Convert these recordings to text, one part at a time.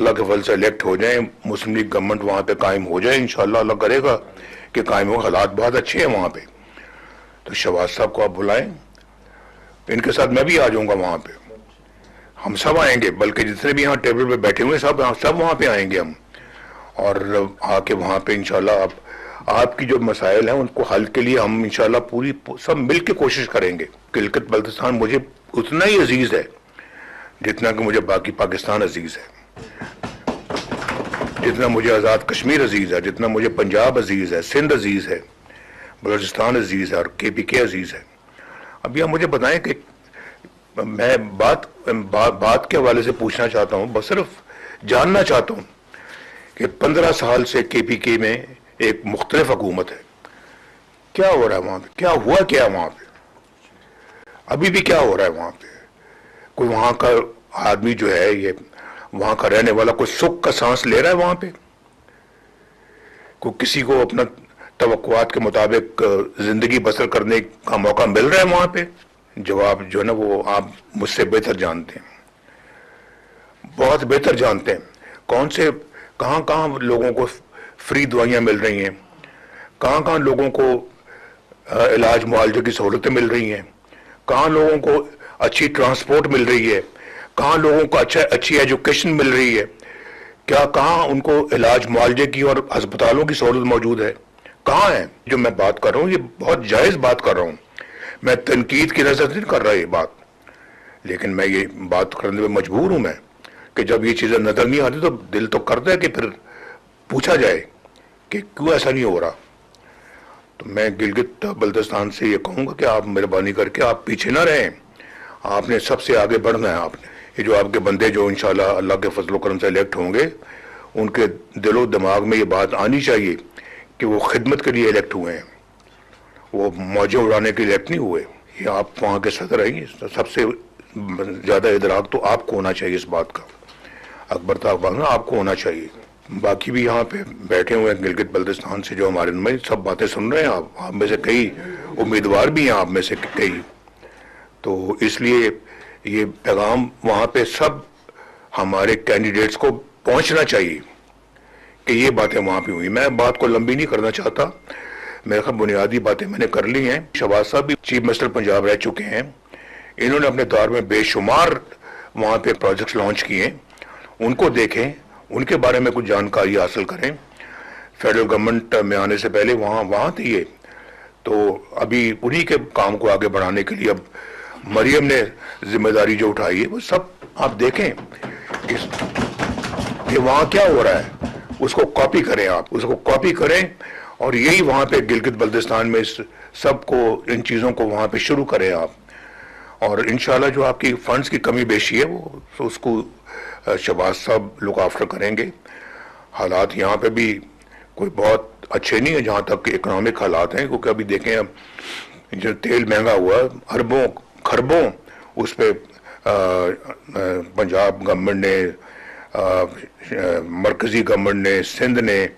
अल्लाह के फल से इलेक्ट हो जाएं, मुस्लिम लीग गवर्नमेंट वहाँ पे कायम हो जाए, इंशाल्लाह अल्लाह करेगा कि कायम हो। हालात बहुत अच्छे हैं वहाँ पे। तो शहबाज साहब को आप बुलाएं, इनके साथ मैं भी आ जाऊँगा वहाँ पे, हम सब आएंगे, बल्कि जितने भी यहाँ टेबल पे बैठे हुए सब वहाँ पे आएंगे हम, और आके वहाँ पे इंशाल्लाह आपकी जो मसाइल हैं उनको हल के लिए हम इंशाल्लाह पूरी सब मिल के कोशिश करेंगे। गिलगित बल्तिस्तान मुझे उतना ही अजीज है जितना कि मुझे बाकी पाकिस्तान अजीज है, जितना मुझे आज़ाद कश्मीर अजीज है, जितना मुझे पंजाब अजीज है, सिंध अजीज है, बलूचिस्तान अजीज है और KPK अजीज है। अब यह मुझे बताएं कि मैं बात के हवाले से पूछना चाहता हूँ, बस सिर्फ जानना चाहता हूँ कि 15 साल से KPK में एक मुख्तलिफ हुकूमत है, क्या हो रहा है वहाँ पे, क्या हुआ क्या है वहाँ पे, अभी भी क्या हो रहा है वहाँ पे? कोई वहाँ का आदमी जो है, ये वहाँ का रहने वाला कोई सुख का सांस ले रहा है वहाँ पे? कोई किसी को अपना तवक्कुआत के मुताबिक जिंदगी बसर करने का मौका मिल रहा है वहाँ पे? जवाब जो है ना वो आप मुझसे बेहतर जानते हैं, बहुत बेहतर जानते हैं। कौन से कहाँ कहाँ लोगों को फ्री दवाइयाँ मिल रही हैं, कहाँ कहाँ लोगों को इलाज मुआवजे की सहूलतें मिल रही हैं, कहाँ लोगों को अच्छी ट्रांसपोर्ट मिल रही है, कहाँ लोगों को अच्छी एजुकेशन मिल रही है, क्या कहाँ उनको इलाज मुआवजे की और अस्पतालों की सहूलत मौजूद है, कहाँ है? जो मैं बात कर रहा हूँ ये बहुत जायज़ बात कर रहा हूँ, मैं तनकीद की नज़र नहीं कर रहा ये बात, लेकिन मैं ये बात करने में मजबूर हूँ मैं कि जब ये चीज़ें नज़र नहीं आती तो दिल तो करता है कि फिर पूछा जाए कि क्यों ऐसा नहीं हो रहा। तो मैं गिलगित बल्तिस्तान से ये कहूँगा कि आप मेहरबानी करके आप पीछे ना रहें, आपने सबसे आगे बढ़ना है। आपने ये जो आपके बंदे जो इंशाल्लाह अल्लाह के फजल करम से इलेक्ट होंगे, उनके दिलो दिमाग में ये बात आनी चाहिए कि वो खिदमत के लिए इलेक्ट हुए हैं, वो मौजें उड़ाने के लिए इलेक्ट नहीं हुए। ये आप वहाँ के सदर हैं, सबसे ज़्यादा इदराक तो आपको होना चाहिए इस बात का, अकबर ताकबाग आपको होना चाहिए। बाकी भी यहाँ पे बैठे हुए हैं गिलगित बल्तिस्तान से जो हमारे में सब बातें सुन रहे हैं, आप में से कई उम्मीदवार भी हैं, आप में से कई, तो इसलिए ये पैगाम वहाँ पे सब हमारे कैंडिडेट्स को पहुँचना चाहिए कि ये बातें वहाँ पे हुई। मैं बात को लंबी नहीं करना चाहता, मेरे ख्याल बुनियादी बातें मैंने कर ली हैं। शहबाज साहब भी चीफ मिनिस्टर पंजाब रह चुके हैं, इन्होंने अपने दौर में बेशुमार वहाँ पे प्रोजेक्ट्स लॉन्च किए, उनको देखें, उनके बारे में कुछ जानकारी हासिल करें। फेडरल गवर्नमेंट में आने से पहले वहाँ थी ये, तो अभी उन्हीं के काम को आगे बढ़ाने के लिए अब मरियम ने जिम्मेदारी जो उठाई है वो सब आप देखें कि वहाँ क्या हो रहा है, उसको कॉपी करें, आप उसको कॉपी करें और यही वहाँ पे गिलगित बल्तिस्तान में इस सबको, इन चीज़ों को वहाँ पे शुरू करें आप। और इंशाल्लाह जो आपकी फंड्स की कमी बेशी है वो तो उसको शहबाज साहब लुक आफ्टर करेंगे। हालात यहाँ पे भी कोई बहुत अच्छे नहीं है जहाँ तक इकोनॉमिक हालात हैं, क्योंकि अभी देखें अब जो तेल महंगा हुआ, अरबों खरबों उस पर पंजाब गवर्नमेंट ने, मरकज़ी गवर्नमेंट ने, सिंध ने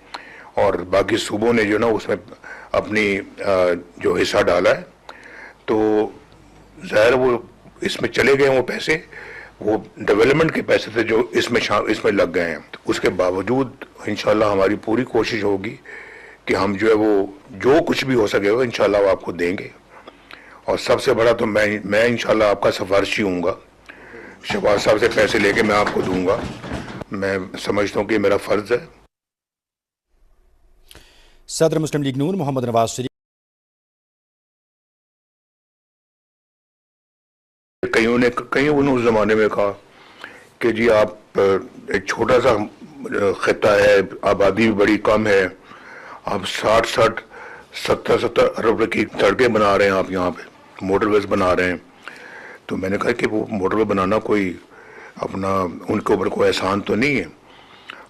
और बाकी सूबों ने जो ना उसमें अपनी जो हिस्सा डाला है, तो ज़ाहिर वो इसमें चले गए, वो पैसे वो डेवलपमेंट के पैसे थे जो इसमें लग गए हैं। तो उसके बावजूद इंशाल्लाह हमारी पूरी कोशिश होगी कि हम जो है वो जो कुछ भी हो सकेगा इंशाल्लाह वो आपको देंगे। और सबसे बड़ा तो मैं इंशाल्लाह आपका सिफारिशी हूँगा, शहबाज साहब से पैसे लेके मैं आपको दूंगा, मैं समझता हूँ कि मेरा फ़र्ज़ है। सदर मुस्लिम लीग नून मोहम्मद नवाज शरीफ कईयों ने उस ज़माने में कहा कि जी आप एक छोटा सा खिता है, आबादी भी बड़ी कम है, आप 60-70 अरब की सड़कें बना रहे हैं, आप यहाँ पे मोटरवेज बना रहे हैं। तो मैंने कहा कि वो मोटरवे बनाना कोई अपना उनके ऊपर कोई एहसान तो नहीं है,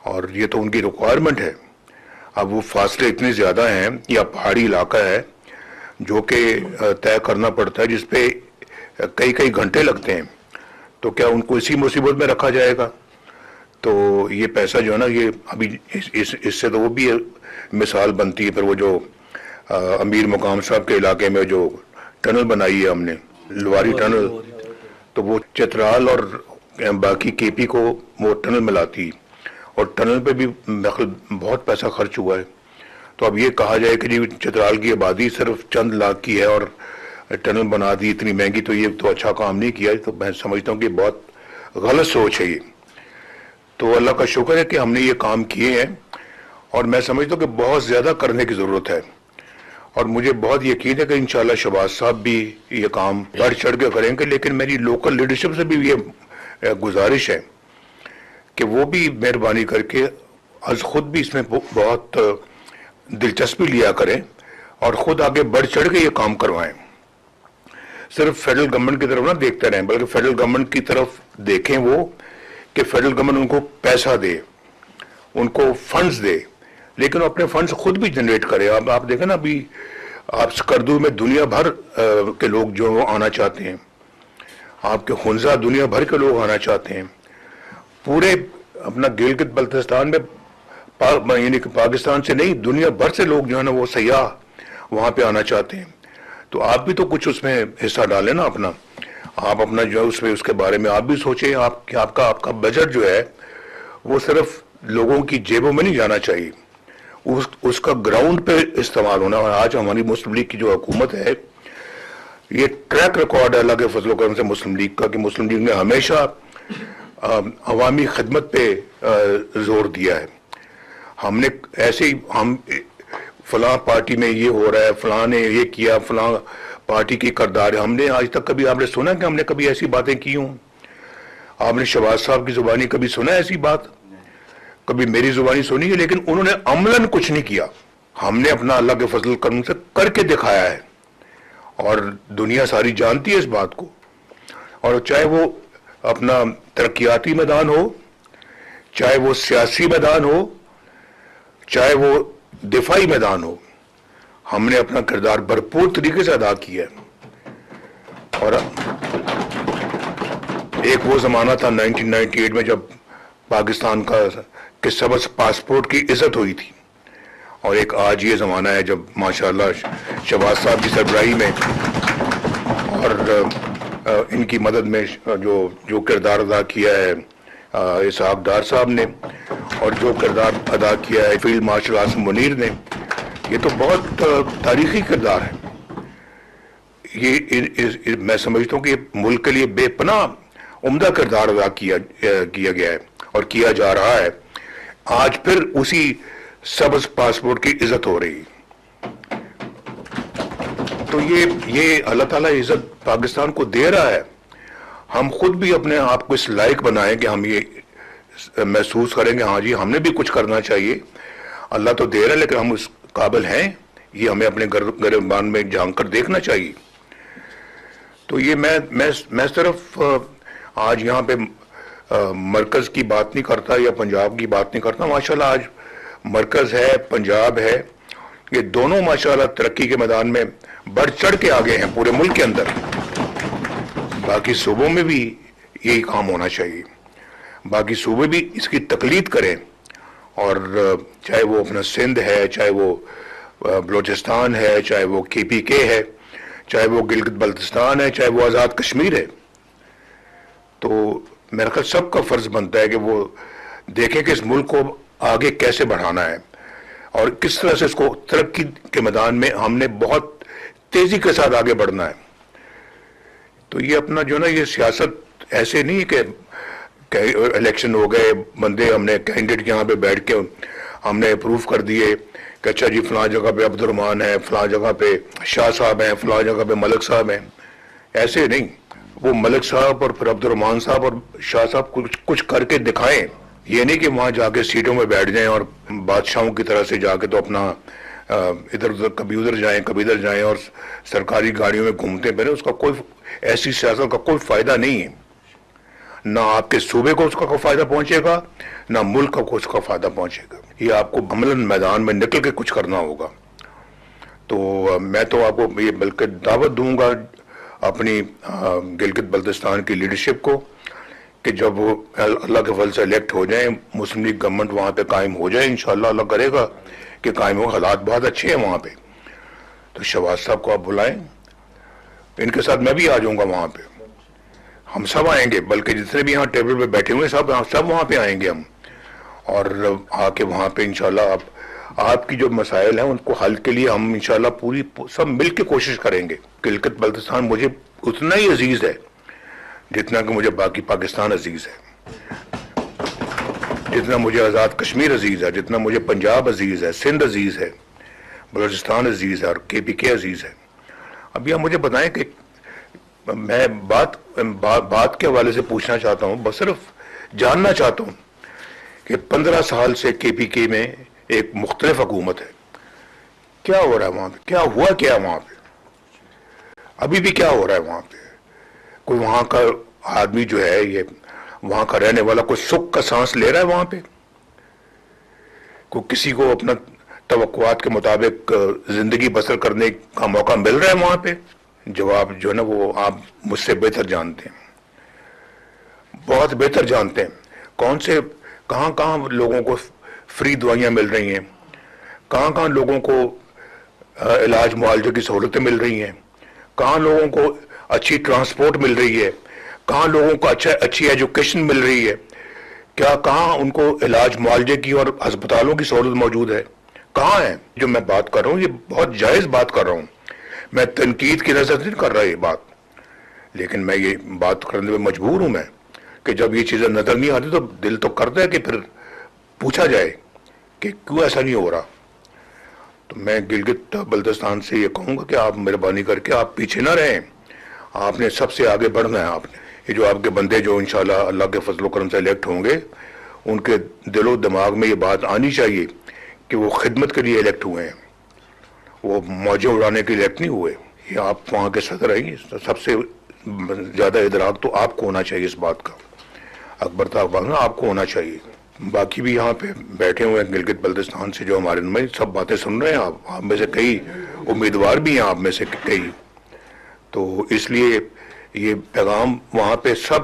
और ये तो उनकी रिक्वायरमेंट है। अब वो फासले इतने ज़्यादा हैं, या पहाड़ी इलाका है जो कि तय करना पड़ता है, जिसपे कई घंटे लगते हैं, तो क्या उनको इसी मुसीबत में रखा जाएगा? तो ये पैसा जो है ना, ये अभी इससे तो वो भी मिसाल बनती है। फिर वो जो अमीर मुकाम साहब के इलाके में जो टनल बनाई है हमने, लवारी टनल, तो वो चित्राल और बाकी KP को वो टनल मिलाती, اور ٹنل پہ بھی بہت پیسہ خرچ ہوا ہے. تو اب یہ کہا جائے کہ جی چترال کی آبادی صرف چند لاکھ کی ہے اور ٹنل بنا دی اتنی مہنگی, تو یہ تو اچھا کام نہیں کیا. تو میں سمجھتا ہوں کہ بہت غلط سوچ ہے یہ. تو اللہ کا شکر ہے کہ ہم نے یہ کام کیے ہیں, اور میں سمجھتا ہوں کہ بہت زیادہ کرنے کی ضرورت ہے, اور مجھے بہت یقین ہے کہ انشاءاللہ شہباز صاحب بھی یہ کام بڑھ چڑھ کے کریں گے. لیکن میری لوکل لیڈرشپ سے بھی یہ گزارش ہے کہ وہ بھی مہربانی کر کے از خود بھی اس میں بہت دلچسپی لیا کریں اور خود آگے بڑھ چڑھ کے یہ کام کروائیں. صرف فیڈرل گورنمنٹ کی طرف نہ دیکھتے رہیں, بلکہ فیڈرل گورنمنٹ کی طرف دیکھیں وہ کہ فیڈرل گورنمنٹ ان کو پیسہ دے, ان کو فنڈز دے, لیکن اپنے فنڈز خود بھی جنریٹ کرے. آپ دیکھیں نا, ابھی آپ سکردو میں دنیا بھر کے لوگ جو آنا چاہتے ہیں, آپ کے خنزہ دنیا بھر کے لوگ آنا چاہتے ہیں, پورے اپنا گلگت بلتستان میں یعنی کہ پاکستان سے نہیں دنیا بھر سے لوگ جو ہے نا وہ سیاح وہاں پہ آنا چاہتے ہیں. تو آپ بھی تو کچھ اس میں حصہ ڈالیں نا اپنا. آپ اپنا جو ہے اس کے بارے میں آپ بھی سوچیں. آپ کا بجٹ جو ہے وہ صرف لوگوں کی جیبوں میں نہیں جانا چاہیے, اس کا گراؤنڈ پہ استعمال ہونا. اور آج ہماری مسلم لیگ کی جو حکومت ہے, یہ ٹریک ریکارڈ ہے اللہ کے فضل و کرم سے مسلم لیگ کا, کہ مسلم لیگ نے ہمیشہ عوامی خدمت پہ زور دیا ہے. ہم نے ایسے ہی فلاں پارٹی میں یہ ہو رہا ہے, فلاں نے یہ کیا, فلاں پارٹی کی کردار ہے. ہم نے آج تک کبھی آپ نے سنا کہ ہم نے کبھی ایسی باتیں کی ہوں؟ آپ نے شہباز صاحب کی زبانی کبھی سنا ایسی بات؟ کبھی میری زبانی سنی ہے؟ لیکن انہوں نے عملاً کچھ نہیں کیا. ہم نے اپنا اللہ کے فضل کرم سے کر کے دکھایا ہے, اور دنیا ساری جانتی ہے اس بات کو. اور چاہے وہ اپنا ترقیاتی میدان ہو, چاہے وہ سیاسی میدان ہو, چاہے وہ دفاعی میدان ہو, ہم نے اپنا کردار بھرپور طریقے سے ادا کیا ہے. اور ایک وہ زمانہ تھا 1998 میں جب پاکستان کے سبز پاسپورٹ کی عزت ہوئی تھی, اور ایک آج یہ زمانہ ہے جب ماشاءاللہ شہباز صاحب کی سربراہی میں اور ان کی مدد میں جو کردار ادا کیا ہے اسحاق ڈار صاحب نے, اور جو کردار ادا کیا ہے فیلڈ مارشل عاصم منیر نے, یہ تو بہت تاریخی کردار ہے. یہ میں سمجھتا ہوں کہ ملک کے لیے بے پناہ عمدہ کردار ادا کیا گیا ہے اور کیا جا رہا ہے. آج پھر اسی سبز پاسپورٹ کی عزت ہو رہی. تو یہ اللہ تعالیٰ عزت پاکستان کو دے رہا ہے. ہم خود بھی اپنے آپ کو اس لائق بنائیں کہ ہم یہ محسوس کریں کہ ہاں جی ہم نے بھی کچھ کرنا چاہیے. اللہ تو دے رہا ہے لیکن ہم اس قابل ہیں, یہ ہمیں اپنے گریبان میں جھانک کر دیکھنا چاہیے. تو یہ میں صرف آج یہاں پہ مرکز کی بات نہیں کرتا یا پنجاب کی بات نہیں کرتا. ماشاءاللہ آج مرکز ہے, پنجاب ہے, یہ دونوں ماشاءاللہ ترقی کے میدان میں بڑھ چڑھ کے آگے ہیں پورے ملک کے اندر. باقی صوبوں میں بھی یہی کام ہونا چاہیے. باقی صوبے بھی اس کی تقلید کریں, اور چاہے وہ اپنا سندھ ہے, چاہے وہ بلوچستان ہے, چاہے وہ KPK ہے, چاہے وہ گلگت بلتستان ہے, چاہے وہ آزاد کشمیر ہے. تو میرا خیال سب کا فرض بنتا ہے کہ وہ دیکھیں کہ اس ملک کو آگے کیسے بڑھانا ہے, اور کس طرح سے اس کو ترقی کے میدان میں ہم نے بہت تیزی کے ساتھ آگے بڑھنا ہے. تو یہ اپنا جو نا یہ سیاست ایسے نہیں کہ الیکشن ہو گئے, بندے ہم نے کینڈیڈیٹ یہاں پہ بیٹھ کے ہم نے اپروو کر دیے کہ اچھا جی فلاں جگہ پہ عبد الرحمان ہے, فلاں جگہ پہ شاہ صاحب ہیں, فلاں جگہ پہ ملک صاحب ہیں. ایسے نہیں, وہ ملک صاحب اور پھر عبد الرحمان صاحب اور شاہ صاحب کچھ کر کے دکھائیں. یہ نہیں کہ وہاں جا کے سیٹوں میں بیٹھ جائیں اور بادشاہوں کی طرح سے جا کے تو اپنا ادھر ادھر کبھی ادھر جائیں کبھی ادھر جائیں اور سرکاری گاڑیوں میں گھومتے پھریں. اس کا کوئی ایسی سیاست کا کوئی فائدہ نہیں ہے. نہ آپ کے صوبے کو اس کا کوئی فائدہ پہنچے گا, نہ ملک کو اس کا فائدہ پہنچے گا. یہ آپ کو عملاً میدان میں نکل کے کچھ کرنا ہوگا. تو میں تو آپ کو یہ بلکہ دعوت دوں گا اپنی گلگت بلتستان کی لیڈرشپ کو کہ جب وہ اللہ کے فضل سے الیکٹ ہو جائیں, مسلم لیگ گورنمنٹ وہاں پہ قائم ہو جائے, انشاءاللہ اللہ کرے گا کہ قائم ہو. حالات بہت اچھے ہیں وہاں پہ. تو شہباز صاحب کو آپ بلائیں, ان کے ساتھ میں بھی آ جاؤں گا وہاں پہ. ہم سب آئیں گے, بلکہ جتنے بھی یہاں ٹیبل پہ بیٹھے ہوئے سب وہاں پہ آئیں گے ہم. اور آ کے وہاں پہ انشاءاللہ آپ کی جو مسائل ہیں ان کو حل کے لیے ہم انشاءاللہ پوری سب مل کے کوشش کریں گے. گلگت بلتستان مجھے اتنا ہی عزیز ہے جتنا کہ مجھے باقی پاکستان عزیز ہے، جتنا مجھے آزاد کشمیر عزیز ہے، جتنا مجھے پنجاب عزیز ہے، سندھ عزیز ہے، بلوچستان عزیز ہے اور KPK عزیز ہے. ابھی آپ مجھے بتائیں کہ میں بات کے حوالے سے پوچھنا چاہتا ہوں، بس صرف جاننا چاہتا ہوں کہ 15 سال سے KPK میں ایک مختلف حکومت ہے، کیا ہو رہا ہے وہاں پہ؟ کیا ہوا کیا وہاں پہ؟ ابھی بھی کیا ہو رہا ہے وہاں پہ؟ کوئی وہاں کا آدمی جو ہے، یہ وہاں کا رہنے والا کوئی سکھ کا سانس لے رہا ہے وہاں پہ؟ کوئی کسی کو اپنا توقعات کے مطابق زندگی بسر کرنے کا موقع مل رہا ہے وہاں پہ؟ جواب جو ہے نا وہ آپ مجھ سے بہتر جانتے ہیں، بہت بہتر جانتے ہیں. کہاں لوگوں کو فری دوائیاں مل رہی ہیں، کہاں لوگوں کو علاج معالجے کی سہولتیں مل رہی ہیں، کہاں لوگوں کو اچھی ٹرانسپورٹ مل رہی ہے، کہاں لوگوں کو اچھی ایجوکیشن مل رہی ہے، کہاں ان کو علاج معالجے کی اور ہسپتالوں کی سہولت موجود ہے؟ کہاں ہے؟ جو میں بات کر رہا ہوں یہ بہت جائز بات کر رہا ہوں، میں تنقید کی نظر سے نہیں کر رہا یہ بات، لیکن میں یہ بات کرنے میں مجبور ہوں میں کہ جب یہ چیزیں نظر نہیں آتی تو دل تو کرتا ہے کہ پھر پوچھا جائے کہ کیوں ایسا نہیں ہو رہا. تو میں گلگت بلتستان سے یہ کہوں گا کہ آپ مہربانی کر کے آپ پیچھے نہ رہیں، آپ نے سب سے آگے بڑھنا ہے. آپ نے یہ جو آپ کے بندے جو انشاءاللہ اللہ کے فضل و کرم سے الیکٹ ہوں گے، ان کے دل و دماغ میں یہ بات آنی چاہیے کہ وہ خدمت کے لیے الیکٹ ہوئے ہیں، وہ موجیں اڑانے کے لیے الیکٹ نہیں ہوئے. یہ آپ وہاں کے صدر ہیں، سب سے زیادہ ادراک تو آپ کو ہونا چاہیے اس بات کا، اکبر طاقت آپ کو ہونا چاہیے. باقی بھی یہاں پہ بیٹھے ہوئے ہیں گلگت بلتستان سے جو ہمارے میں سب باتیں سن رہے ہیں، آپ میں سے کئی امیدوار بھی ہیں، آپ میں سے کئی. تو اس لیے یہ پیغام وہاں پہ سب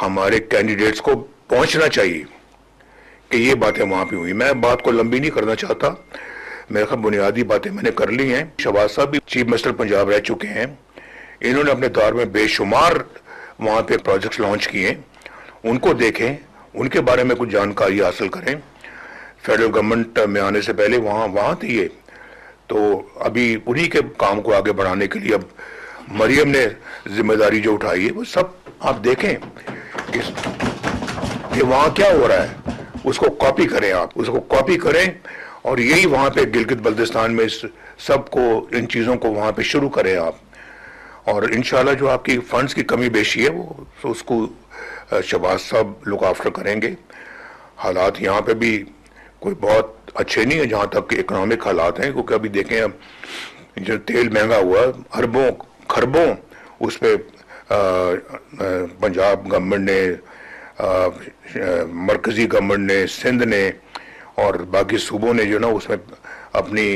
ہمارے کینڈیڈیٹس کو پہنچنا چاہیے کہ یہ باتیں وہاں پہ ہوئی. میں بات کو لمبی نہیں کرنا چاہتا، میرے خیال بنیادی باتیں میں نے کر لی ہیں. شہباز صاحب بھی چیف منسٹر پنجاب رہ چکے ہیں، انہوں نے اپنے دور میں بے شمار وہاں پہ پروجیکٹس لانچ کیے، ان کو دیکھیں، ان کے بارے میں کچھ جانکاری حاصل کریں. فیڈرل گورنمنٹ میں آنے سے پہلے وہاں تھی یہ، تو ابھی انہی کے کام کو آگے بڑھانے کے لیے اب مریم نے ذمہ داری جو اٹھائی ہے وہ سب آپ دیکھیں کہ وہاں کیا ہو رہا ہے، اس کو کاپی کریں، آپ اس کو کاپی کریں اور یہی وہاں پہ گلگت بلتستان میں سب کو ان چیزوں کو وہاں پہ شروع کریں آپ. اور انشاءاللہ جو آپ کی فنڈز کی کمی بیشی ہے وہ اس کو شہباز صاحب لک آفٹر کریں گے. حالات یہاں پہ بھی کوئی بہت اچھے نہیں ہیں جہاں تک کہ اکنامک حالات ہیں، کیونکہ ابھی دیکھیں اب جو تیل مہنگا ہوا اربوں خربوں اس پہ پنجاب گورنمنٹ نے، مرکزی گورنمنٹ نے، سندھ نے اور باقی صوبوں نے جو نا اس میں اپنی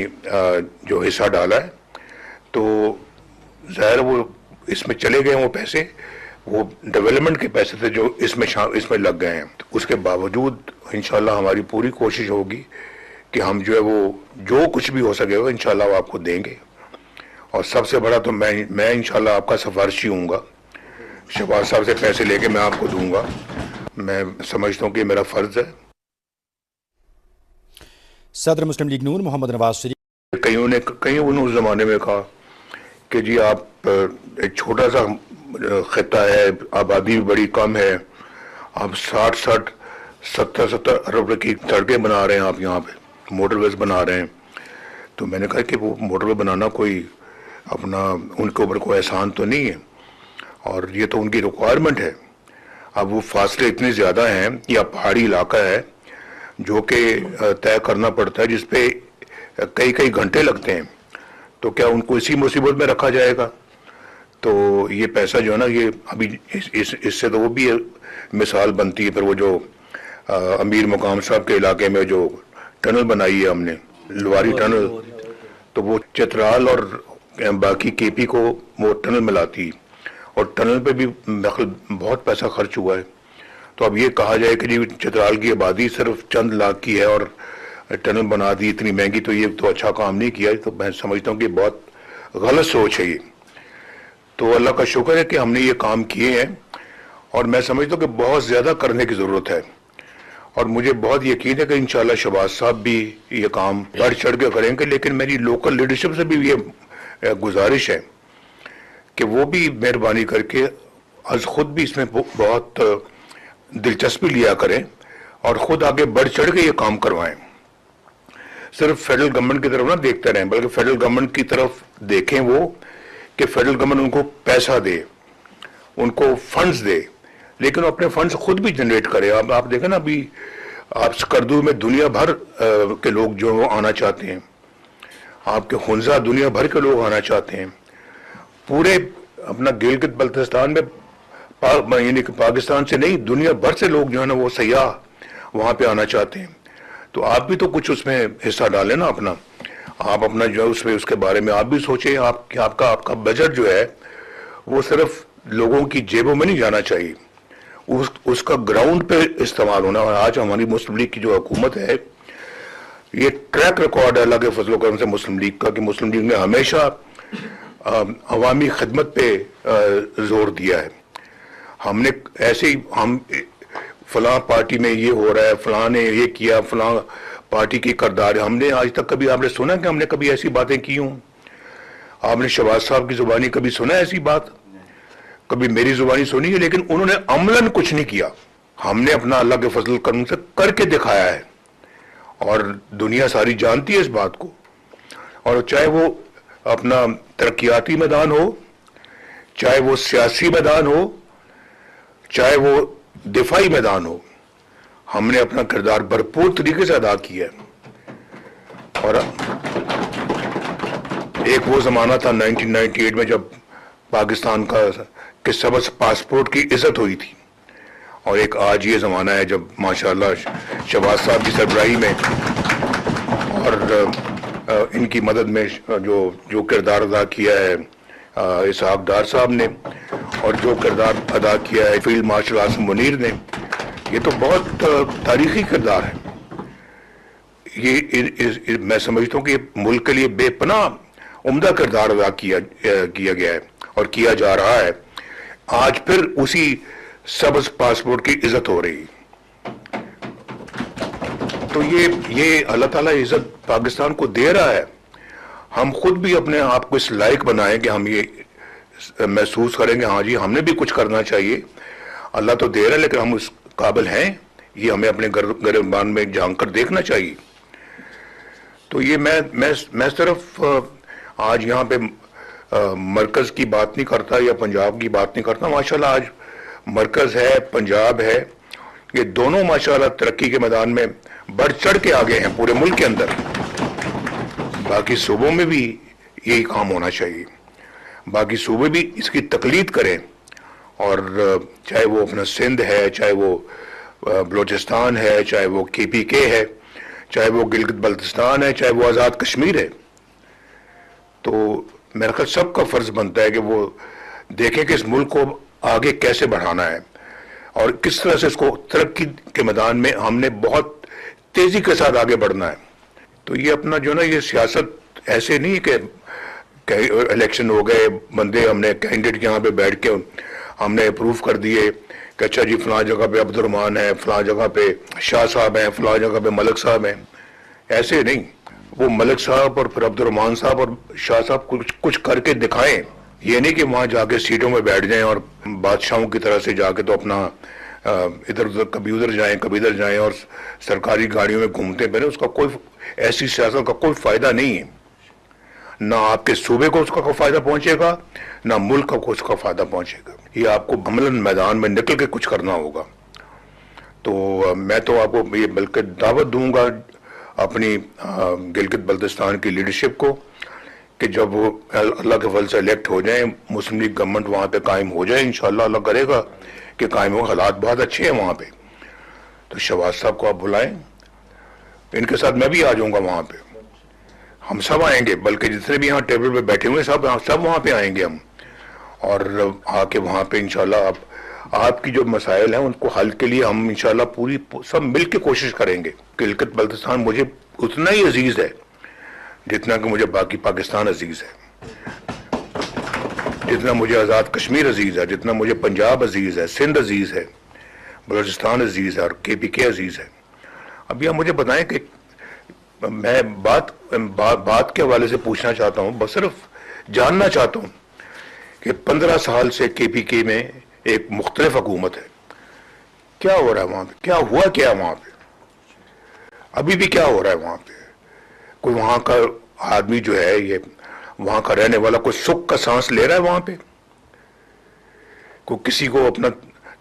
جو حصہ ڈالا ہے. تو ظاہر وہ اس میں چلے گئے، وہ پیسے وہ ڈیولپمنٹ کے پیسے تھے جو اس میں لگ گئے ہیں. اس کے باوجود انشاءاللہ ہماری پوری کوشش ہوگی کہ ہم جو ہے وہ جو کچھ بھی ہو سکے گا انشاءاللہ وہ آپ کو دیں گے. اور سب سے بڑا تو میں انشاءاللہ آپ کا سفارشی ہوں گا، شہباز صاحب سے پیسے لے کے میں آپ کو دوں گا. میں سمجھتا ہوں کہ میرا فرض ہے. صدر مسلم لیگ نون محمد نواز شریف کئیوں نے اس زمانے میں کہا کہ جی آپ ایک چھوٹا سا خطہ ہے، آبادی بھی بڑی کم ہے، آپ 60-70 ارب کی سڑکیں بنا رہے ہیں، آپ یہاں پہ موٹر ویز بنا رہے ہیں. تو میں نے کہا کہ وہ موٹر وے بنانا کوئی اپنا ان کے اوپر کوئی احسان تو نہیں ہے، اور یہ تو ان کی ریکوائرمنٹ ہے. اب وہ فاصلے اتنے زیادہ ہیں، یا پہاڑی علاقہ ہے جو کہ طے کرنا پڑتا ہے جس پہ کئی گھنٹے لگتے ہیں. تو کیا ان کو اسی مصیبت میں رکھا جائے گا؟ تو یہ پیسہ جو ہے نا یہ ابھی اس سے تو وہ بھی مثال بنتی ہے. پھر وہ جو امیر مقام صاحب کے علاقے میں جو ٹنل بنائی ہے ہم نے، لواری ٹنل، تو وہ چترال اور باقی KP کو وہ ٹنل ملاتی، اور ٹنل پہ بھی بہت پیسہ خرچ ہوا ہے. تو اب یہ کہا جائے کہ جی چترال کی آبادی صرف چند لاکھ کی ہے اور ٹنل بنا دی اتنی مہنگی، تو یہ تو اچھا کام نہیں کیا. تو میں سمجھتا ہوں کہ بہت غلط سوچ ہے یہ. تو اللہ کا شکر ہے کہ ہم نے یہ کام کیے ہیں، اور میں سمجھتا ہوں کہ بہت زیادہ کرنے کی ضرورت ہے. اور مجھے بہت یقین ہے کہ انشاءاللہ شہباز صاحب بھی یہ کام بڑھ چڑھ کے کریں گے. لیکن میری لوکل لیڈرشپ سے بھی یہ گزارش ہے کہ وہ بھی مہربانی کر کے از خود بھی اس میں بہت دلچسپی لیا کریں اور خود آگے بڑھ چڑھ کے یہ کام کروائیں. صرف فیڈرل گورنمنٹ کی طرف نہ دیکھتے رہیں بلکہ فیڈرل گورنمنٹ کی طرف دیکھیں وہ کہ فیڈرل گورنمنٹ ان کو پیسہ دے, ان کو فنڈز دے, لیکن اپنے فنڈز خود بھی جنریٹ کرے. آپ دیکھیں نا ابھی آپ سکردو میں دنیا بھر کے لوگ جو آنا چاہتے ہیں, آپ کے خنزہ دنیا بھر کے لوگ آنا چاہتے ہیں. پورے اپنا گلگت بلتستان میں یعنی کہ پاکستان سے نہیں دنیا بھر سے لوگ جو ہے نا وہ سیاح وہاں پہ آنا چاہتے ہیں. تو آپ بھی تو کچھ اس میں حصہ ڈالیں نا اپنا. آپ اپنا جو ہے اس کے بارے میں آپ بھی سوچیں. آپ کا بجٹ جو ہے وہ صرف لوگوں کی جیبوں میں نہیں جانا چاہیے, اس کا گراؤنڈ پہ استعمال ہونا. اور آج ہماری مسلم لیگ کی جو حکومت ہے, یہ ٹریک ریکارڈ ہے اللہ کے فضل و کرم سے مسلم لیگ کا کہ مسلم لیگ نے ہمیشہ عوامی خدمت پہ زور دیا ہے. ہم نے ایسے ہی ہم فلاں پارٹی میں یہ ہو رہا ہے, فلاں نے یہ کیا, فلاں پارٹی کی کردار ہے, ہم نے آج تک کبھی آپ نے سنا کہ ہم نے کبھی ایسی باتیں کی ہوں؟ آپ نے شہباز صاحب کی زبانی کبھی سنا ایسی بات؟ کبھی میری زبانی سنی ہے, لیکن انہوں نے عملاً کچھ نہیں کیا. ہم نے اپنا اللہ کے فضل کرم سے کر کے دکھایا ہے اور دنیا ساری جانتی ہے اس بات کو. اور چاہے وہ اپنا ترقیاتی میدان ہو, چاہے وہ سیاسی میدان ہو, چاہے وہ دفاعی میدان ہو, ہم نے اپنا کردار بھرپور طریقے سے ادا کیا ہے. اور ایک وہ زمانہ تھا 1998 میں جب پاکستان کے سبز پاسپورٹ کی عزت ہوئی تھی, اور ایک آج یہ زمانہ ہے جب ماشاءاللہ شہباز صاحب کی سربراہی میں اور ان کی مدد میں جو کردار ادا کیا ہے اسحاق ڈار صاحب نے, اور جو کردار ادا کیا ہے فیلڈ مارشل عاصم منیر نے, یہ تو بہت تاریخی کردار ہے. یہ میں سمجھتا ہوں کہ ملک کے لیے بے پناہ عمدہ کردار ادا کیا گیا ہے اور کیا جا رہا ہے. آج پھر اسی سبز پاسپورٹ کی عزت ہو رہی. تو یہ اللہ تعالیٰ عزت پاکستان کو دے رہا ہے. ہم خود بھی اپنے آپ کو اس لائق بنائیں کہ ہم یہ محسوس کریں گے ہاں جی ہم نے بھی کچھ کرنا چاہیے. اللہ تو دے رہا ہے لیکن ہم اس قابل ہیں, یہ ہمیں اپنے گریبان میں جھانک کر دیکھنا چاہیے. تو یہ میں صرف آج یہاں پہ مرکز کی بات نہیں کرتا یا پنجاب کی بات نہیں کرتا. ماشاءاللہ آج مرکز ہے, پنجاب ہے, یہ دونوں ماشاءاللہ ترقی کے میدان میں بڑھ چڑھ کے آگے ہیں پورے ملک کے اندر. باقی صوبوں میں بھی یہی کام ہونا چاہیے. باقی صوبے بھی اس کی تقلید کریں, اور چاہے وہ اپنا سندھ ہے, چاہے وہ بلوچستان ہے, چاہے وہ KPK ہے, چاہے وہ گلگت بلتستان ہے, چاہے وہ آزاد کشمیر ہے. تو میرا خیال سب کا فرض بنتا ہے کہ وہ دیکھیں کہ اس ملک کو آگے کیسے بڑھانا ہے اور کس طرح سے اس کو ترقی کے میدان میں ہم نے بہت تیزی کے ساتھ آگے بڑھنا ہے. تو یہ اپنا جو نا یہ سیاست ایسے نہیں کہ الیکشن ہو گئے, بندے ہم نے کینڈیڈیٹ یہاں پہ بیٹھ کے ہم نے اپروو کر دیے کہ اچھا جی فلاں جگہ پہ عبد الرحمان ہے, فلاں جگہ پہ شاہ صاحب ہیں, فلاں جگہ پہ ملک صاحب ہیں. ایسے نہیں, وہ ملک صاحب اور پھر عبد الرحمان صاحب اور شاہ صاحب کچھ کر کے دکھائیں. یہ نہیں کہ وہاں جا کے سیٹوں میں بیٹھ جائیں اور بادشاہوں کی طرح سے جا کے تو اپنا ادھر ادھر کبھی ادھر جائیں کبھی ادھر جائیں اور سرکاری گاڑیوں میں گھومتے پھریں. اس کا کوئی ایسی سیاست کا کوئی فائدہ نہیں ہے. نہ آپ کے صوبے کو اس کا کوئی فائدہ پہنچے گا, نہ ملک کو اس کا فائدہ پہنچے گا. یہ آپ کو عملاً میدان میں نکل کے کچھ کرنا ہوگا. تو میں تو آپ کو یہ بلکہ دعوت دوں گا اپنی گلگت بلتستان کی لیڈرشپ کو کہ جب وہ اللہ کے فضل سے الیکٹ ہو جائیں, مسلم لیگ گورنمنٹ وہاں پہ قائم ہو جائے, انشاءاللہ اللہ کرے گا کہ قائم ہو. حالات بہت اچھے ہیں وہاں پہ. تو شہباز صاحب کو آپ بلائیں, ان کے ساتھ میں بھی آ جاؤں گا وہاں پہ. ہم سب آئیں گے, بلکہ جتنے بھی یہاں ٹیبل پہ بیٹھے ہوئے سب وہاں پہ آئیں گے ہم, اور آ کے وہاں پہ انشاءاللہ آپ کی جو مسائل ہیں ان کو حل کے لیے ہم انشاءاللہ پوری سب مل کے کوشش کریں گے. گلگت بلتستان مجھے اتنا ہی عزیز ہے جتنا کہ مجھے باقی پاکستان عزیز ہے, جتنا مجھے آزاد کشمیر عزیز ہے, جتنا مجھے پنجاب عزیز ہے, سندھ عزیز ہے, بلوچستان عزیز ہے اور KPK عزیز ہے. अभी आप मुझे बताएं कि मैं बात के हवाले से पूछना चाहता हूं, बस सिर्फ जानना चाहता हूं कि 15 साल से केपीके में एक मुख्तलिफ हुकूमत है, क्या हो रहा है वहां पे, क्या हुआ, क्या वहां पे अभी भी क्या हो रहा है वहां पे? कोई वहां का आदमी जो है, ये वहां का रहने वाला, कोई सुख का सांस ले रहा है वहां पे? कोई किसी को अपना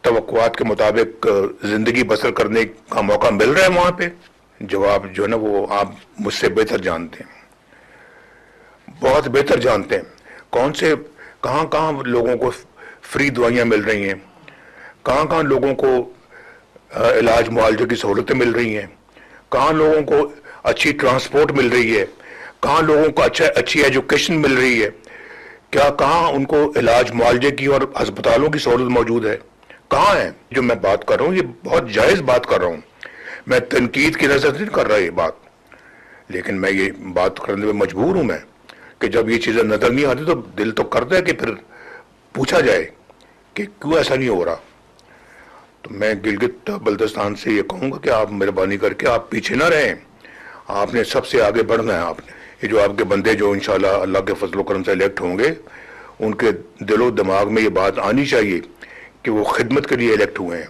तवक्कुआत के मुताबिक जिंदगी बसर करने का मौका मिल रहा है वहां पे? जवाब जो है ना, वो आप मुझसे बेहतर जानते हैं, बहुत बेहतर जानते हैं। कौन से, कहां कहां लोगों को फ्री दवाइयां मिल रही हैं, कहां कहां लोगों को इलाज मुआवजे की सहूलतें मिल रही हैं, कहां लोगों को अच्छी ट्रांसपोर्ट मिल रही है, कहां लोगों को अच्छी एजुकेशन मिल रही है, क्या कहां उनको इलाज मुआवजे की और अस्पतालों की सहूलत मौजूद है, कहां है? जो मैं बात कर रहा हूं, ये बहुत जायज बात कर रहा हूं, मैं तनकीद की नजर से नहीं कर रहा ये बात, लेकिन मैं ये बात करने में मजबूर हूं मैं, कि जब ये चीजें नजर नहीं आती तो दिल तो करता है कि फिर पूछा जाए कि क्यों ऐसा नहीं हो रहा। तो मैं गिलगित बल्तिस्तान से ये कहूंगा कि आप मेहरबानी करके आप पीछे ना रहें, आपने सबसे आगे बढ़ना है। आपने ये जो आपके बंदे जो इंशाल्लाह अल्लाह के फजल करम से इलेक्ट होंगे, उनके दिलो दिमाग में ये बात आनी चाहिए कि वो खिदमत के लिए इलेक्ट हुए हैं,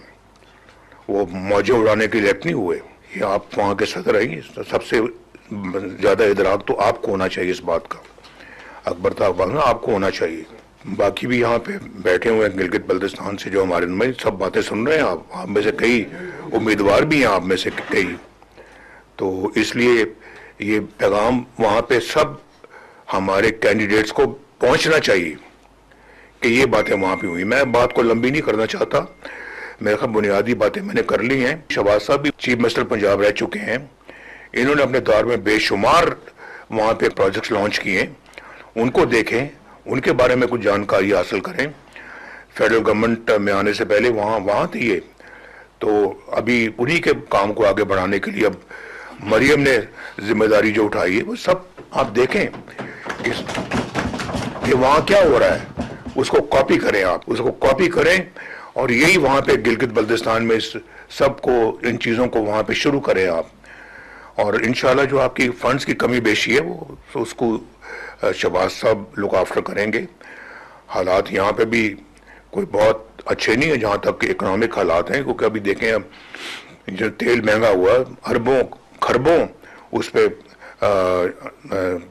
वो मौजें उड़ाने के लिए इलेक्ट नहीं हुए। ये आप वहाँ के सदर हैं, सबसे ज़्यादा इदराक तो आपको होना चाहिए इस बात का, अकबर ताकबाग ना आपको होना चाहिए। बाकी भी यहाँ पे बैठे हुए हैं गिलगित बल्तिस्तान से जो हमारे में सब बातें सुन रहे हैं, आप में से कई उम्मीदवार भी हैं, आप में से कई, तो इसलिए ये पैगाम वहाँ पे सब हमारे कैंडिडेट्स को पहुँचना चाहिए कि ये बातें वहाँ पे हुई। मैं बात को लंबी नहीं करना चाहता, मेरे ख्याल बुनियादी बातें मैंने कर ली हैं। शहबाज साहब भी चीफ मिनिस्टर पंजाब रह चुके हैं, इन्होंने अपने दौर में बेशुमार वहाँ पे प्रोजेक्ट्स लॉन्च किए, उनको देखें, उनके बारे में कुछ जानकारी हासिल करें। फेडरल गवर्नमेंट में आने से पहले वहाँ थी ये, तो अभी उन्हीं के काम को आगे बढ़ाने के लिए अब मरियम ने जिम्मेदारी जो उठाई है, वो सब आप देखें कि वहाँ क्या हो रहा है, उसको कॉपी करें, आप उसको कॉपी करें और यही वहाँ पे गिलगित बल्तिस्तान में इस सबको, इन चीज़ों को वहाँ पे शुरू करें आप। और इंशाल्लाह जो आपकी फंड्स की कमी बेशी है वो तो उसको शहबाज साहब लुक आफ्टर करेंगे। हालात यहाँ पे भी कोई बहुत अच्छे नहीं है जहाँ तक इकोनॉमिक हालात हैं, क्योंकि अभी देखें अब जो तेल महंगा हुआ, अरबों खरबों उस पर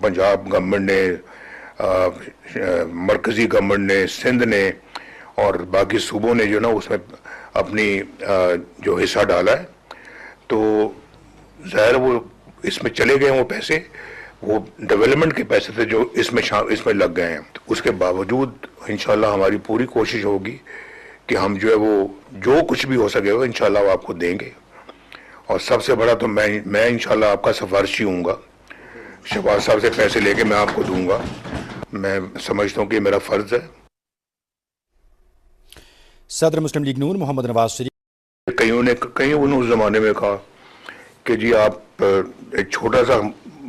पंजाब गवर्नमेंट ने, मरकजी गवर्नमेंट ने, सिंध ने और बाकी सूबों ने जो ना उसमें अपनी जो हिस्सा डाला है, तो ज़ाहिर वो इसमें चले गए, वो पैसे वो डेवलपमेंट के पैसे थे जो इसमें लग गए हैं। तो उसके बावजूद इंशाल्लाह हमारी पूरी कोशिश होगी कि हम जो है वो जो कुछ भी हो सकेगा इंशाल्लाह वो आपको देंगे। और सबसे बड़ा तो मैं इंशाल्लाह आपका सिफारिशी हूँगा, शहबाज साहब से पैसे लेके मैं आपको दूंगा, मैं समझता हूँ कि मेरा फर्ज है। सदर मुस्लिम लीग नून मोहम्मद नवाज शरीफ, कहीं उस जमाने में कहा कि जी आप एक छोटा सा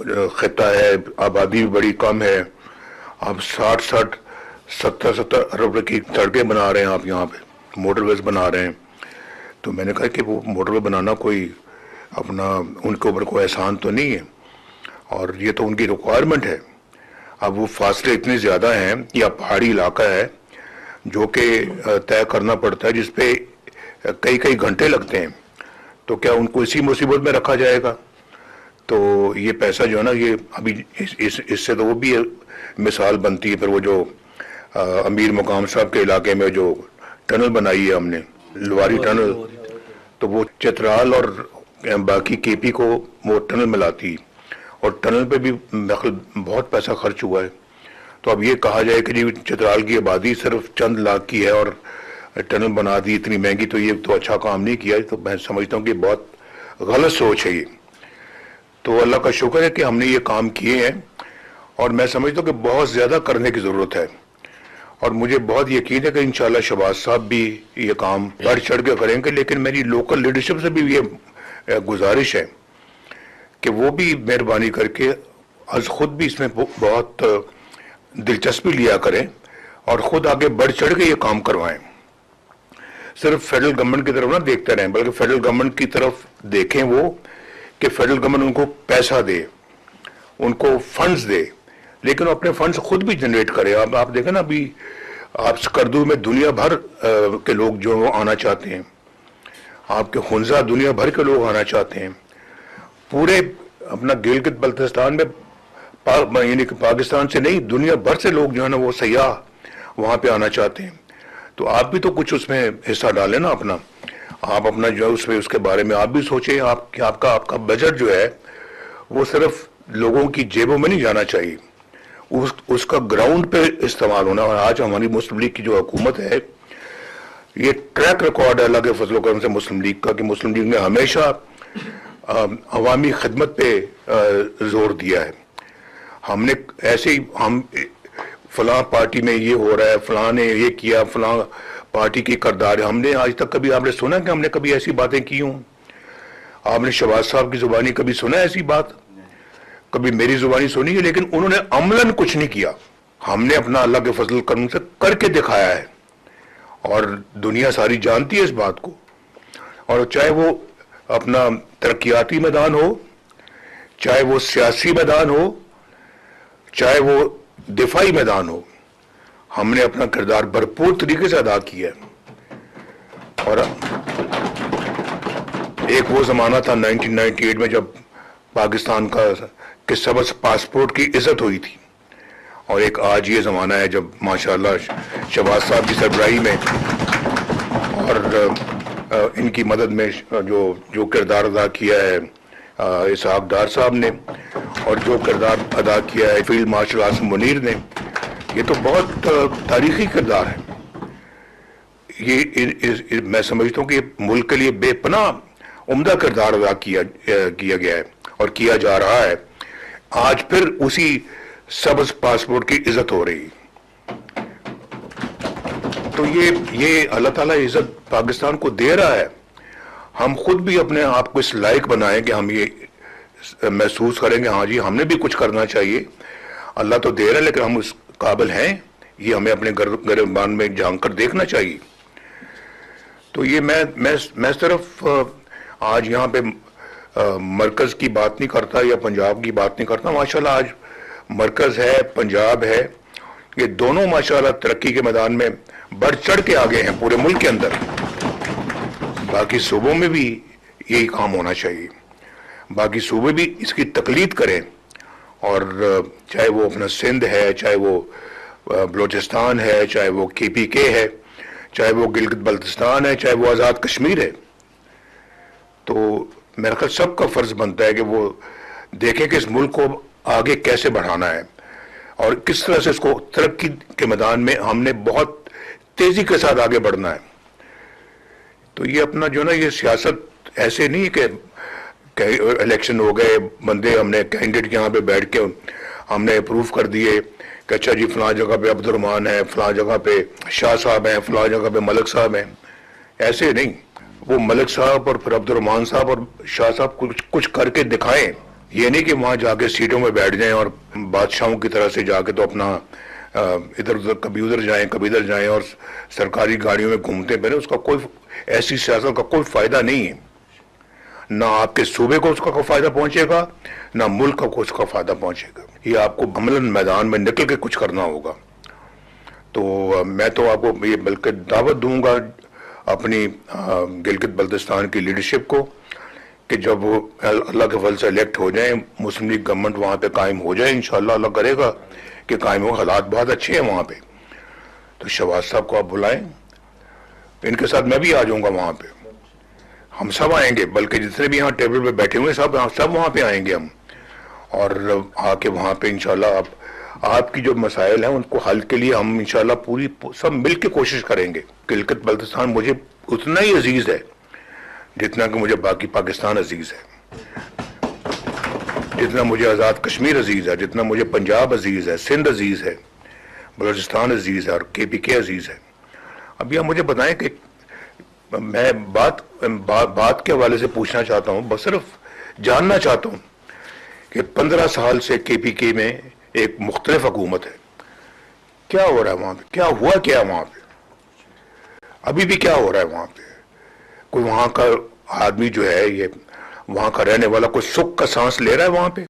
खिता है, आबादी भी बड़ी कम है, आप 60-70 अरब की सड़कें बना रहे हैं, आप यहाँ पे मोटरवेज बना रहे हैं। तो मैंने कहा कि वो मोटरवे बनाना कोई अपना उनके ऊपर कोई एहसान तो नहीं है, और ये तो उनकी रिक्वायरमेंट है। अब वो फासले इतने ज़्यादा हैं, या पहाड़ी इलाका है जो कि तय करना पड़ता है, जिसपे कई कई घंटे लगते हैं, तो क्या उनको इसी मुसीबत में रखा जाएगा? तो ये पैसा जो है ना, ये अभी इससे तो वो भी मिसाल बनती है। फिर वो जो अमीर मुकाम साहब के इलाके में जो टनल बनाई है हमने, लवारी टनल, तो वो चित्राल और बाकी केपी को वो टनल मिलाती, और टनल पे भी बहुत पैसा खर्च हुआ है। तो अब ये कहा जाए कि जी चित्राल की आबादी सिर्फ चंद लाख की है और टनल बना दी इतनी महंगी, तो ये तो अच्छा काम नहीं किया। तो मैं समझता हूँ कि बहुत गलत सोच है ये। तो अल्लाह का शुक्र है कि हमने ये काम किए हैं, और मैं समझता हूँ कि बहुत ज़्यादा करने की ज़रूरत है, और मुझे बहुत यकीन है कि इंशाल्लाह शहबाज साहब भी ये काम बढ़ चढ़ के करेंगे। लेकिन मेरी लोकल लीडरशिप से भी ये गुजारिश है कि वो भी मेहरबानी करके आज खुद भी इसमें बहुत दिलचस्पी लिया करें और ख़ुद आगे बढ़ चढ़ के ये काम करवाएं। सिर्फ फेडरल गवर्नमेंट की तरफ ना देखते रहें, बल्कि फेडरल गवर्नमेंट की तरफ देखें वो کہ फेडरल गवर्नमेंट उनको पैसा दे, उनको फंड्स दे, लेकिन वो अपने फंड्स खुद भी जनरेट करे। अब आप देखें ना, अभी आप स्कर्दू में दुनिया भर के लोग जो आना चाहते हैं, आपके हुंजा दुनिया भर के लोग आना चाहते हैं, पूरे अपना गिलगित बल्तिस्तान में यानी कि पाकिस्तान से नहीं, दुनिया भर से लोग जो है ना वो सयाह वहाँ पे आना चाहते हैं। तो आप भी तो कुछ उसमें हिस्सा डालें ना अपना, आप अपना जो है उसमें उसके बारे में आप भी सोचें। आपका बजट जो है वो सिर्फ लोगों की जेबों में नहीं जाना चाहिए, उसका ग्राउंड पे इस्तेमाल होना। और आज हमारी मुस्लिम लीग की जो हुकूमत है, ये ट्रैक रिकॉर्ड है अल्लाह के फजल करम से मुस्लिम लीग का, कि मुस्लिम लीग ने हमेशा अवामी खिदमत पे जोर दिया है। हमने ऐसे ही हम फलां पार्टी में ये हो रहा है, फलां ने ये किया, फलां पार्टी की करदार है, हमने आज तक कभी आपने सुना कि हमने कभी ऐसी बातें की हों? आपने शहबाज साहब की जुबानी कभी सुना ऐसी बात? कभी मेरी जुबानी सुनी है, लेकिन उन्होंने अमलन कुछ नहीं किया। हमने अपना अल्लाह के फजल करम से करके दिखाया है, और दुनिया सारी जानती है इस बात को। और चाहे वो अपना तरक्याती मैदान हो, चाहे वो सियासी मैदान हो, चाहे वो दिफाई मैदान हो, हमने अपना किरदार भरपूर तरीके से अदा किया है। और एक वो जमाना था 1998 में जब पाकिस्तान के सबस पासपोर्ट की इज्जत हुई थी, और एक आज ये जमाना है जब माशाल्लाह शहबाज साहब की सरबराही में और इनकी मदद में जो किरदार अदा किया है इसहाक डार साहब ने, और जो किरदार अदा किया है फील्ड मार्शल आसिम मुनीर ने, ये तो बहुत तारीखी किरदार है। ये मैं समझता हूँ कि मुल्क के लिए बेपनाह उम्दा किरदार अदा किया गया है और किया जा रहा है। आज फिर उसी सबज पासपोर्ट की इज्जत हो रही। तो ये अल्लाह ताला इज्जत पाकिस्तान को दे रहा है। हम खुद भी अपने आप को इस लायक बनाएं कि हम ये महसूस करेंगे, हाँ जी हमने भी कुछ करना चाहिए। अल्लाह तो दे रहा है, लेकिन हम उस काबिल हैं, ये हमें अपने गिरबान में झांक कर देखना चाहिए। तो ये मैं सिर्फ आज यहाँ पे मरकज की बात नहीं करता या पंजाब की बात नहीं करता। माशाल्लाह आज मरकज है, पंजाब है, ये दोनों माशाल्लाह तरक्की के मैदान में बढ़ चढ़ के आगे हैं पूरे मुल्क के अंदर। बाकी सूबों में भी यही काम होना चाहिए, बाकी सूबे भी इसकी तकलीद करें। और चाहे वो अपना सिंध है, चाहे वो बलोचिस्तान है, चाहे वो KPK है, चाहे वो गिलगित बल्तिस्तान है, चाहे वो आज़ाद कश्मीर है, तो मेरा ख्याल सबका फर्ज बनता है कि वो देखें कि इस मुल्क को आगे कैसे बढ़ाना है और किस तरह से इसको तरक्की के मैदान में हमने बहुत तेजी के साथ आगे बढ़ना है। तो ये अपना जो ना, ये सियासत ऐसे नहीं कि इलेक्शन हो गए, बंदे हमने कैंडिडेट यहाँ पे बैठ के हमने अप्रूव कर दिए कि अच्छा जी फलां जगह पे अब्दुर्रहमान है, फलां जगह पे शाह साहब हैं, फलां जगह पे मलिक साहब हैं। ऐसे नहीं, वो मलिक साहब और फिर अब्दुर्रहमान साहब और शाह साहब कुछ करके दिखाएं। ये नहीं कि वहाँ जाके सीटों में बैठ जाएं और बादशाहों की तरह से जाके तो अपना इधर उधर कभी उधर जाएं कभी इधर जाएं और सरकारी गाड़ियों में घूमते फिरें। उसका कोई, ऐसी सियासत का कोई फायदा नहीं है। ना आपके सूबे को उसका कोई फायदा पहुंचेगा, ना मुल्क को उसका फायदा पहुंचेगा। ये आपको अमलन मैदान में निकल के कुछ करना होगा। तो मैं तो आपको ये बल्कि दावत दूंगा अपनी गिलगित बल्तिस्तान की लीडरशिप को कि जब वो अल्लाह के फल से इलेक्ट हो जाए, मुस्लिम लीग गवर्नमेंट वहाँ पे कायम हो जाए, इंशाअल्लाह अल्लाह करेगा कि कायम हो। हालात बहुत अच्छे हैं वहाँ पे। तो शहबाज साहब को आप बुलाएं, इनके साथ मैं भी आ जाऊँगा वहाँ पे, हम सब आएंगे, बल्कि जितने भी यहाँ टेबल पे बैठे हुए सब वहाँ पे आएंगे हम। और आके वहाँ पे इंशाल्लाह आपकी जो मसाइल हैं उनको हल के लिए हम इंशाल्लाह पूरी सब मिल के कोशिश करेंगे। गिलगित बल्तिस्तान मुझे उतना ही अजीज है जितना कि मुझे बाकी पाकिस्तान अजीज है, जितना मुझे आज़ाद कश्मीर अजीज है, जितना मुझे पंजाब अजीज है, सिंध अजीज है, बलोचिस्तान अजीज है और KPK अजीज है। अभी आप मुझे बताएं कि मैं बात के हवाले से पूछना चाहता हूँ, बस सिर्फ जानना चाहता हूँ कि 15 साल से KPK में एक मुख्तलिफ हुकूमत है, क्या हो रहा है वहाँ पे, क्या हुआ क्या वहाँ पे, अभी भी क्या हो रहा है वहाँ पे। कोई वहाँ का आदमी जो है ये वहां का रहने वाला कोई सुख का सांस ले रहा है वहां पे?